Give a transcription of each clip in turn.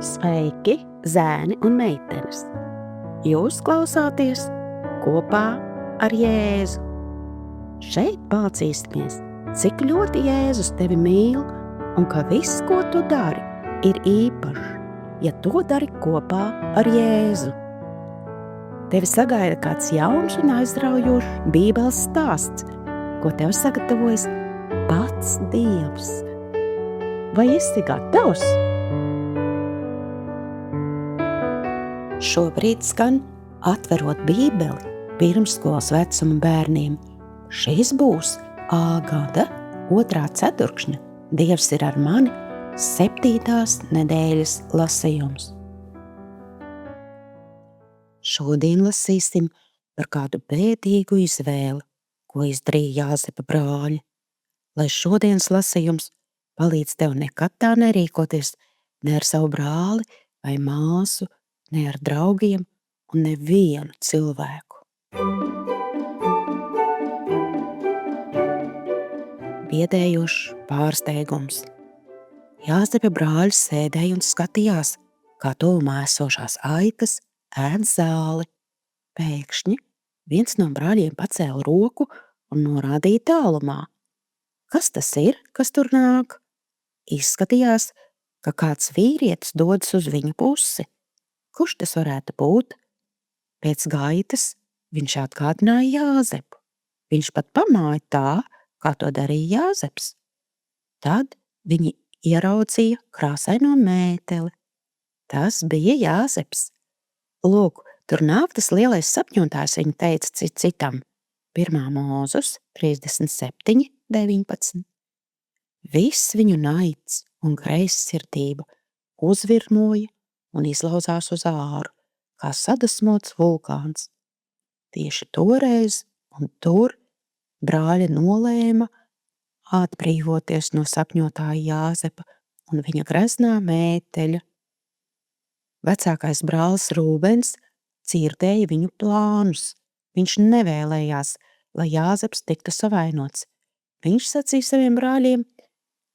Sveiki, zēni un meitenes! Jūs klausāties kopā ar Jēzu. Šeit mācīsimies, cik ļoti Jēzus tevi mīl un ka viss, ko tu dari, ir īpašs, ja to dari kopā ar Jēzu. Tevi sagaida kāds jauns un aizraujošs Bībeles stāsts, ko tev sagatavojis pats Dievs. Vai esi gatavs? Šobrīd skan atverot Bībeli pirmsskolas vecuma bērniem. Šis būs A gada 2. ceturkšņa Dievs ir ar mani 7. nedēļas lasījums. Šodien lasīsim par kādu bēdīgu izvēli, ko izdarīja Jāzepa brāļi. Lai šodienas lasījums palīdz tev nekad tā nerīkoties ne ar savu brāli vai māsu, ne ar draugiem un nevienu cilvēku. Biedējošs pārsteigums. Jāzepa brāļi sēdēja un skatījās, kā tuvumā esošās aitas ēd zāli. Pēkšņi viens no brāļiem pacēla roku un norādīja tālumā. Kas tas ir, kas tur nāk? Izskatījās, ka kāds vīrietis dodas uz viņu pusi. Kurš tas varētu būt? Pēc gaitas viņš atgādināja Jāzepu. Viņš pat pamāja tā, kā to darīja Jāzeps. Tad viņi ieraudzīja krāsaino mēteli. Tas bija Jāzeps. Lūk, tur nāk tas lielais sapņotājs, viņa teica cits citam. 1. Mūzes 37:19. Viss viņu naids un greizsirdība uzvirmoja un izlauzās uz āru, kā sadusmots vulkāns. Tieši toreiz un tur brāļi nolēma atbrīvoties no sapņotāja Jāzepa un viņa greznā mēteļa. Vecākais brālis Rūbens dzirdēja viņu plānus. Viņš nevēlējās, lai Jāzeps tiktu savainots. Viņš sacīja saviem brāļiem: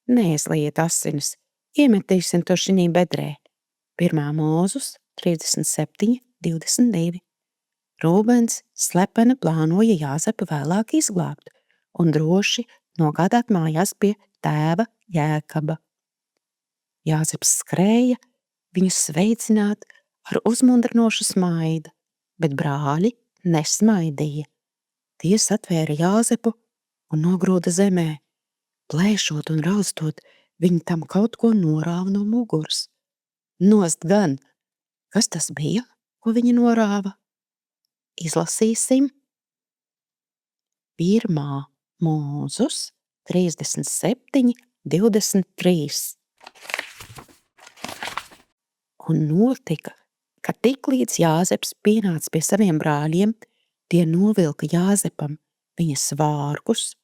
neizliet asinis, iemetīsim to šinī bedrē. 1. Mūzes 37:22. Rūbens slepeni plānoja Jāzepu vēlāk izglābt un droši nogādāt mājās pie tēva Jēkaba. Jāzeps skrēja viņu sveicināt ar uzmundrinošu smaidu, bet brāļi nesmaidīja. Tie satvēra Jāzepu un nogrūda zemē. Plēšot un raustot, viņi tam kaut ko norāva no muguras. Nost gan! Kas tas bija, ko viņi norāva? Izlasīsim 1. Mūzes 37:23. Un notika, ka tiklīdz Jāzeps pienāca pie saviem brāļiem, tie novilka Jāzepam viņa svārkus,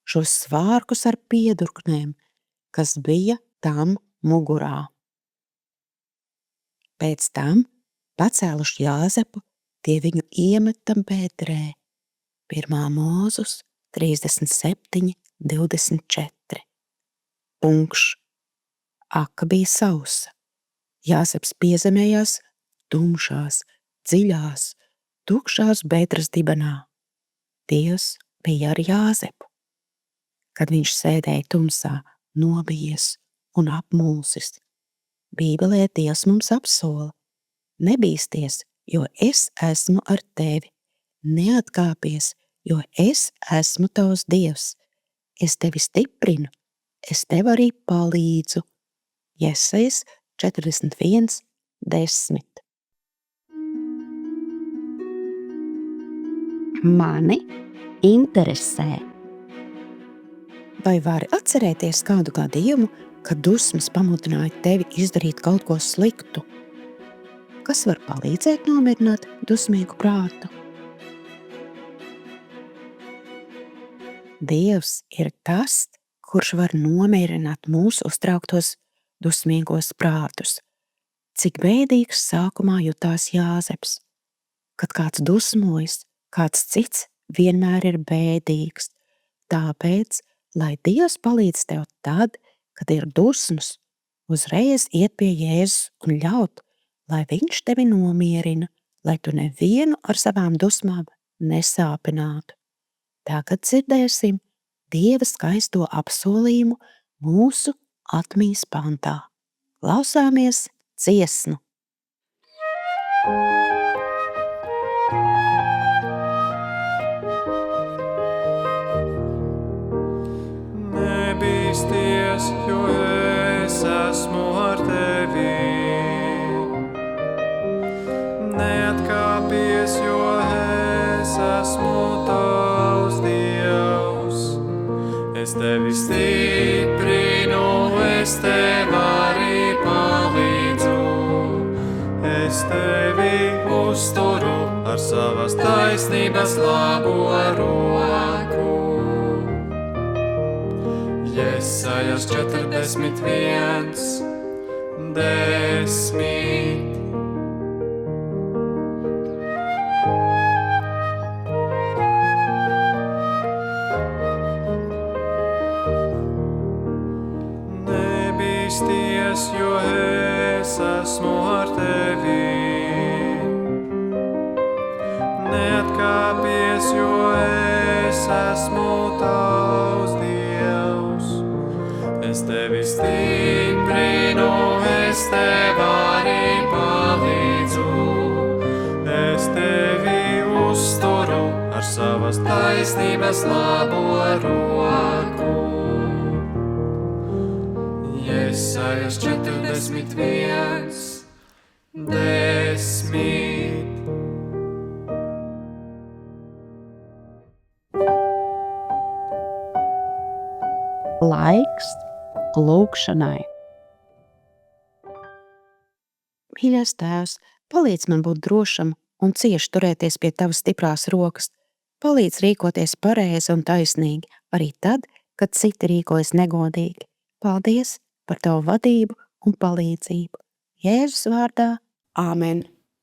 šos svārkus ar piedurknēm, kas bija tam mugurā. Pēc tam, pacēluši Jāzepu, tie viņu iemeta bedrē. 1. Mūzes 37:24. Punkšs. Aka bija sausa. Jāzeps piezemējās tumšās, dziļās, tukšās bedres dibenā. Dievs bija ar Jāzepu. Kad viņš sēdēja tumsā, nobijies un apmulsis. Bībelē Dievs mums apsola: nebīsties, jo es esmu ar tevi. Neatkāpies, jo es esmu tavs Dievs. Es tevi stiprinu, es tev arī palīdzu. Jesajas 41:10. Mani interesē. Vai vari atcerēties kādu gadījumu, kad dusmas pamudināja tevi izdarīt kaut ko sliktu? Kas var palīdzēt nomierināt dusmīgu prātu? Dievs ir tas, kurš var nomierināt mūsu uztrauktos dusmīgos prātus. Cik bēdīgs sākumā jutās Jāzeps. Kad kāds dusmojas, kāds cits vienmēr ir bēdīgs. Tāpēc, lai Dievs palīdz tev tad, kad ir dusmas, uzreiz iet pie Jēzus un ļaut, lai viņš tevi nomierina, lai tu nevienu ar savām dusmām nesāpinātu. Tagad dzirdēsim Dieva skaisto apsolījumu mūsu atmiņas pantā. Klausāmies dziesmu. Nebīsties, jo es esmu ar tevi. Neatkāpies, jo es esmu tavs Dievs. Es tevi stiprinu, es tev arī palīdzu. Es tevi uzturu ar savas taisnības labo roku. Jesajas 41, 10. Nebīsties, jo es esmu ar tevi. Neatkāpies, jo es esmu tavs Dievs. Es tevi stiprinu, es tev arī palīdzu. Es tevi uzturu ar savas taisnības labo roku. Jesajas 41, 10. Laiks lūgšanai. Mīļais Tēvs, palīdz man būt drošam un cieši turēties pie Tavas stiprās rokas. Palīdz rīkoties pareizi un taisnīgi, arī tad, kad citi rīkojas negodīgi. Paldies par Tavu vadību un palīdzību. Jēzus vārdā. Āmen.